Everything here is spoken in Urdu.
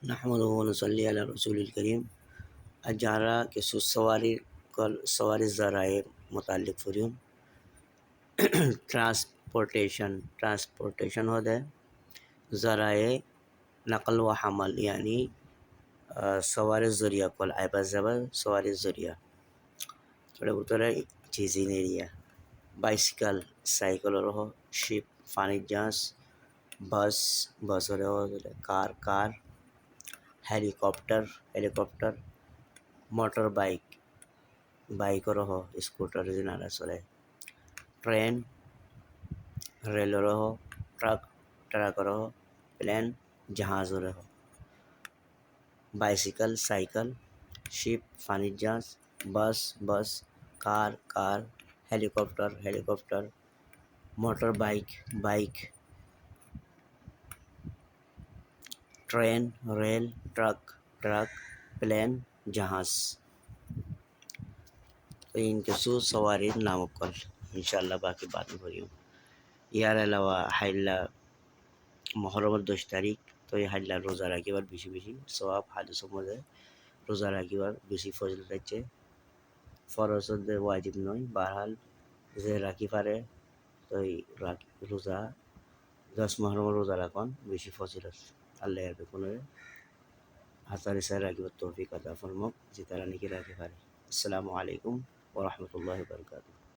نحمد ونصلی علی رسول الکریم اجارہ کے سواری کل سواری ذرائع متعلق فریوں ٹرانسپورٹیشن ہوتا ہے ذرائع نقل و حمل یعنی سواری ذریعہ کل عیبہ زبر سواری ذریعہ تھوڑے بطور چیزیں نہیں رہی بائسیکل سائیکل رہو شپ فانی جانس بس رہو کار ہیلیکاپٹر موٹر بائک رہو اسکوٹر جنارا سرے ٹرین ریل رہو ٹرک رہو پلین جہاز رہو بائسیکل سائیکل شپ فانی جہاز bus car helicopter motor bike train rail truck plane جہاز تو ان کے سواری نام کل انشاءاللہ باقی بات میں بھری ہوں ইয়ার এলাওয়া হাইল্লা মহরমের 10 তারিখ তো এই হাইল্লা রোজা রাখিবার বেশি বেশি সওয়াব হাদিসের মধ্যে রোজা রাখিবার বেশি ফজিলত আছে ফরজ ওয়াজিব নয় বারহাল যে রাখি পারে তো এই রোজা 10 মহরমের রোজা রাখন বেশি ফজিলত আল্লাহ এর কোনো হাজার ইসা রাখিবার তৌফিক আতা ফরমাক যে তারা নাকি রাখি পারে আসসালামু আলাইকুম ওয়া রাহমাতুল্লাহি ওয়া বারাকাতুহু